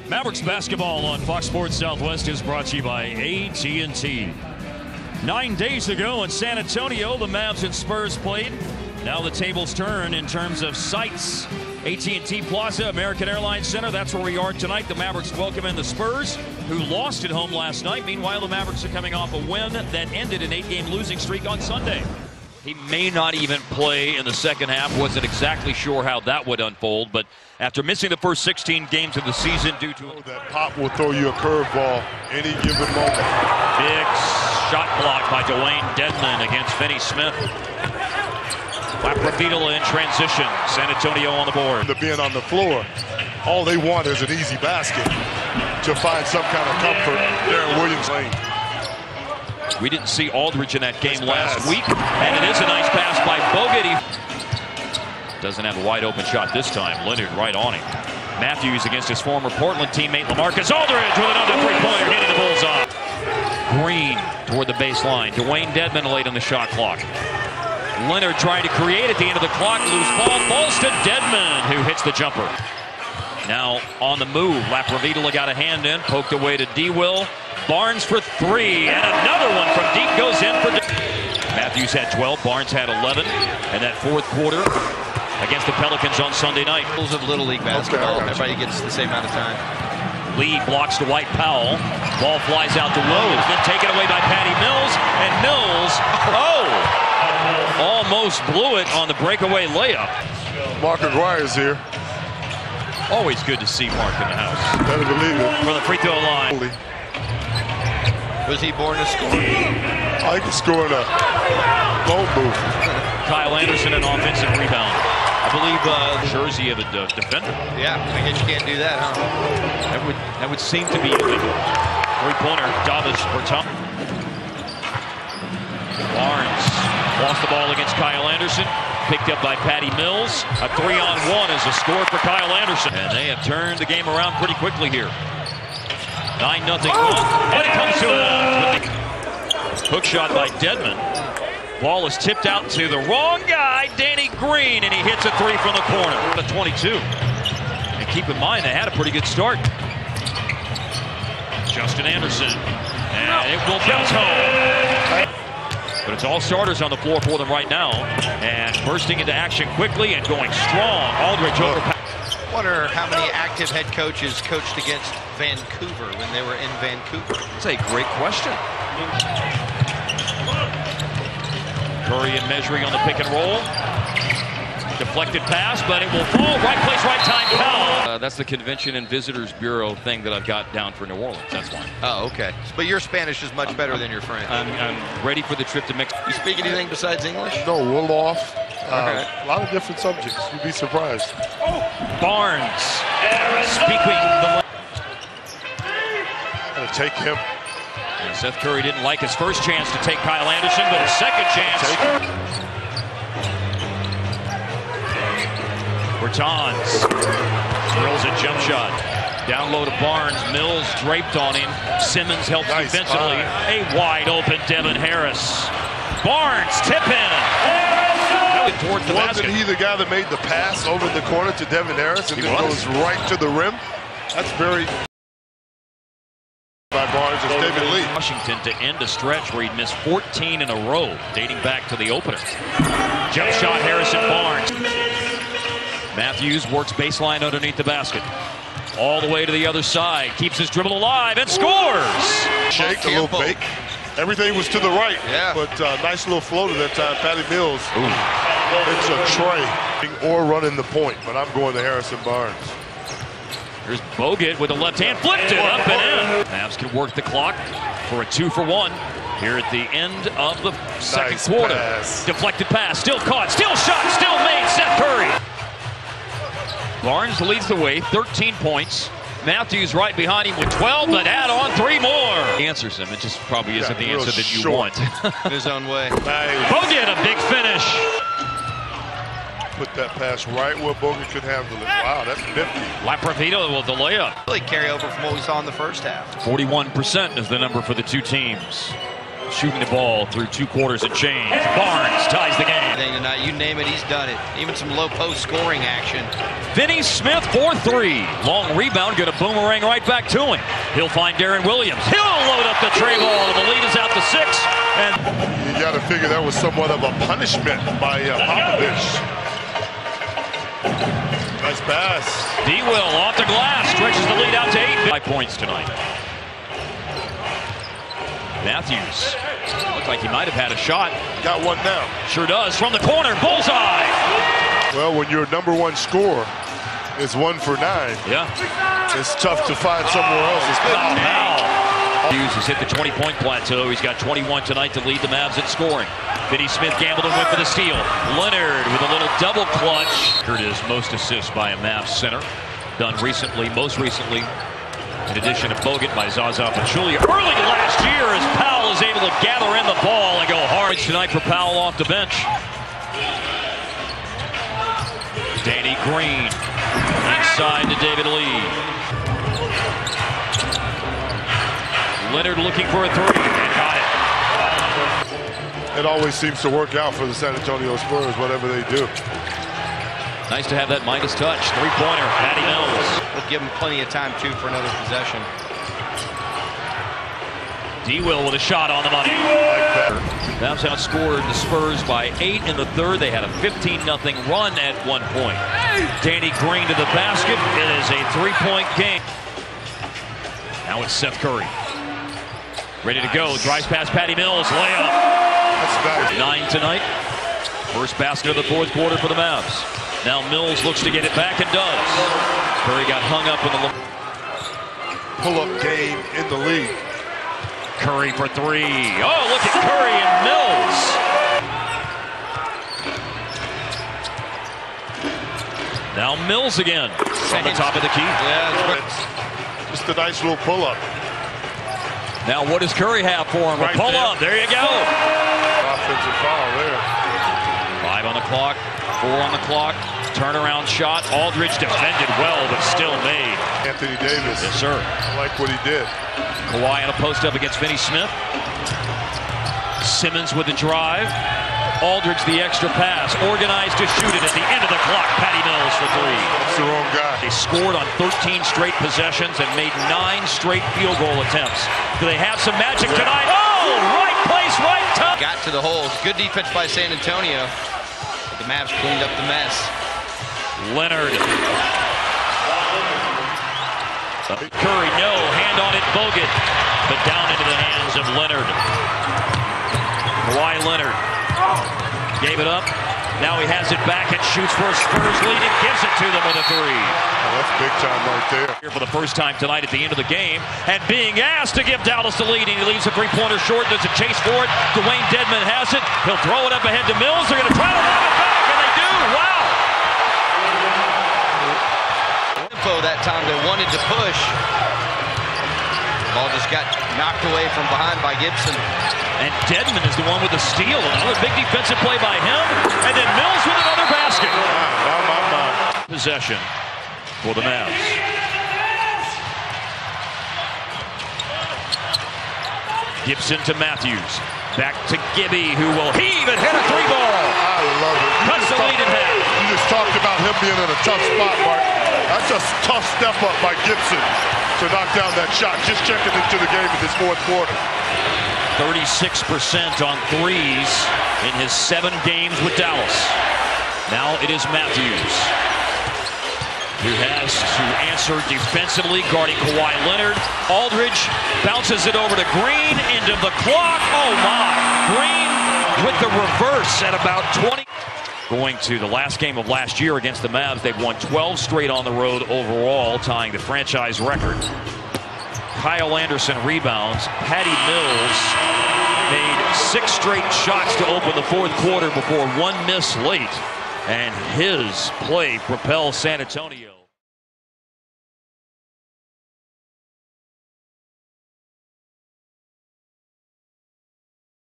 Mavericks basketball on Fox Sports Southwest is brought to you by AT&T. 9 days ago in San Antonio, the Mavs and Spurs played. Now the tables turn in terms of sites. AT&T Plaza, American Airlines Center, that's where we are tonight. The Mavericks welcome in the Spurs, who lost at home last night. Meanwhile, the Mavericks are coming off a win that ended an 8-game losing streak on Sunday. He may not even play in the second half. Wasn't exactly sure how that would unfold, but after missing the first 16 games of the season due to that pop will throw you a curveball any given moment. Big shot block by Dwayne Dedmon against Finney-Smith. LaProvitola in transition. San Antonio on the board. To being on the floor, all they want is an easy basket to find some kind of comfort there in Williams Lane. We didn't see Aldridge in that game last week, and it is a nice pass by Bogut. He doesn't have a wide open shot this time. Leonard right on him. Matthews against his former Portland teammate LaMarcus Aldridge with another three-pointer hitting the bullseye. Green toward the baseline. Dwayne Dedmon late on the shot clock. Leonard trying to create at the end of the clock. Loose ball falls to Dedmon, who hits the jumper. Now on the move, LaProvitola got a hand in, poked away to D-Will. Barnes for three, and another one from deep goes in for Matthews had 12, Barnes had 11, and that fourth quarter against the Pelicans on Sunday night. Rules of Little League basketball, everybody gets the same amount of time. Lee blocks to Dwight Powell, ball flies out to Rose, then taken away by Patty Mills, and Mills, almost blew it on the breakaway layup. Mark Aguirre's here. Always good to see Mark in the house. Better believe it. For the free throw line. Was he born to score? I can score in a phone booth. Kyle Anderson, an offensive rebound. I believe jersey of a defender. Yeah, I guess you can't do that, huh? That would seem to be illegal. Three-pointer, Davis Bertans. Barnes lost the ball against Kyle Anderson. Picked up by Patty Mills. A 3-on-1 is a score for Kyle Anderson. And they have turned the game around pretty quickly here. 9-0 and it comes to an end. Hook shot by Dedmon. Ball is tipped out to the wrong guy, Danny Green, and he hits a three from the corner. The 22. And keep in mind, they had a pretty good start. Justin Anderson. And it will bounce home. But it's all starters on the floor for them right now. And bursting into action quickly and going strong. Aldridge over. Wonder how many active head coaches coached against Vancouver when they were in Vancouver. That's a great question. Curry and measuring on the pick and roll. Deflected pass, but it will fall. Right place, right time, foul. That's the Convention and Visitors Bureau thing that I've got down for New Orleans. That's why. Oh, okay. But your Spanish is much better than your French. I'm ready for the trip to Mexico. You speak anything besides English? No, Wolof. A lot of different subjects. You'd be surprised. Barnes. Speaking the. Gonna take him. And Seth Curry didn't like his first chance to take Kyle Anderson, but his second chance. Bertans drills a jump shot. Down low to Barnes. Mills draped on him. Simmons helps defensively. A wide open Devin Harris. Barnes tip in. Toward the basket. Wasn't he the guy that made the pass over the corner to Devin Harris and then goes right to the rim? That's very by Barnes and David Lee. Washington to end a stretch where he'd missed 14 in a row, dating back to the opener. Jump shot, Harrison Barnes. Matthews works baseline underneath the basket. All the way to the other side. Keeps his dribble alive and scores! Shake, a little fake. Everything was to the right, but nice little floater that time. Patty Mills. It's a tray or running the point, but I'm going to Harrison Barnes. Here's Bogut with the left hand, flipped it up and in. Mavs can work the clock for a 2-for-1 here at the end of the second quarter. Pass. Deflected pass, still caught, still shot, still made, Seth Curry. Barnes leads the way, 13 points. Matthews right behind him with 12, but add on 3 more. He answers him. It just probably isn't the answer that you want. In his own way. Bogut, a big finish. Put that pass right where Bogut could handle it. Wow, that's nifty. LaProvitola with the layup. Really carry over from what we saw in the first half. 41% is the number for the two teams. shooting the ball through 2 quarters and change. Barnes ties the game. Tonight, you name it, he's done it. Even some low post scoring action. Finney Smith for 3. Long rebound, going to boomerang right back to him. He'll find Darren Williams. He'll load up the tray ball, and the lead is out to 6. And you got to figure that was somewhat of a punishment by Popovich. Nice pass. D-Will off the glass, stretches the lead out to 8. 5 points tonight. Matthews looked like he might have had a shot. Got one now. Sure does. From the corner, bullseye. Well, when your #1 scorer is 1 for 9, yeah, it's tough to find somewhere else. Hughes has hit the 20-point plateau. He's got 21 tonight to lead the Mavs in scoring. Finney Smith gambled and went for the steal. Leonard with a little double clutch. Record is most assists by a Mavs center. Done recently, most recently, in addition to Bogut, by Zaza Pachulia. Early last year as Powell is able to gather in the ball and go hard tonight for Powell off the bench. Danny Green inside to David Lee. Leonard looking for a 3 and got it. It always seems to work out for the San Antonio Spurs, whatever they do. Nice to have that Midas touch. 3-pointer, Patty Mills. We'll give him plenty of time, too, for another possession. D-Will with a shot on the money. Mavs outscored the Spurs by 8 in the 3rd. They had a 15-0 run at one point. Danny Green to the basket. It is a 3-point game. Now it's Seth Curry. Ready to go. Drives past Patty Mills. Layup. That's nice. 9 tonight. First basket of the 4th quarter for the Mavs. Now Mills looks to get it back and does. Curry got hung up in the pull-up game in the league. Curry for 3. Oh, look at Curry and Mills. Now Mills again from the top of the key. Yeah, just a nice little pull-up. Now what does Curry have for him? Right pull up. There you go. Offensive foul there. 5 on the clock. 4 on the clock. Turnaround shot. Aldridge defended well, but still made. Anthony Davis. Yes, sir. I like what he did. Kawhi on a post-up against Finney Smith. Simmons with the drive. Aldridge the extra pass. Organized to shoot it at the end of the clock. Patty Mills for 3. That's the wrong guy. They scored on 13 straight possessions and made 9 straight field goal attempts. Do they have some magic tonight? Oh, right place, right time. Got to the holes. Good defense by San Antonio. The Mavs cleaned up the mess. Leonard. Curry, no. Hand on it, Bogut. But down into the hands of Leonard. Kawhi Leonard gave it up. Now he has it back and shoots for a Spurs lead and gives it to them with a 3. Oh, that's big time right there. Here for the first time tonight at the end of the game, and being asked to give Dallas the lead, and he leaves a 3-pointer short. Does a chase for it. Dwayne Dedmon has it. He'll throw it up ahead to Mills. They're going to try to run it back, and they do. Wow. Info that time they wanted to push. Ball just got knocked away from behind by Gibson. And Dedmon is the one with the steal. Another big defensive play by him. And then Mills with another basket. Possession for the Mavs. Gibson to Matthews. Back to Gibby, who will heave and hit a 3-ball. I love it. Cuts the lead in half. You just talked about him being in a tough spot, Mark. That's a tough step up by Gibson to knock down that shot. Just checking into the game in this 4th quarter. 36% on threes in his 7 games with Dallas. Now it is Matthews, who has to answer defensively, guarding Kawhi Leonard. Aldridge bounces it over to Green, into the clock. Oh my! Green with the reverse at about 20. Going to the last game of last year against the Mavs, they've won 12 straight on the road overall, tying the franchise record. Kyle Anderson rebounds. Patty Mills made 6 straight shots to open the 4th quarter before 1 miss late. And his play propels San Antonio.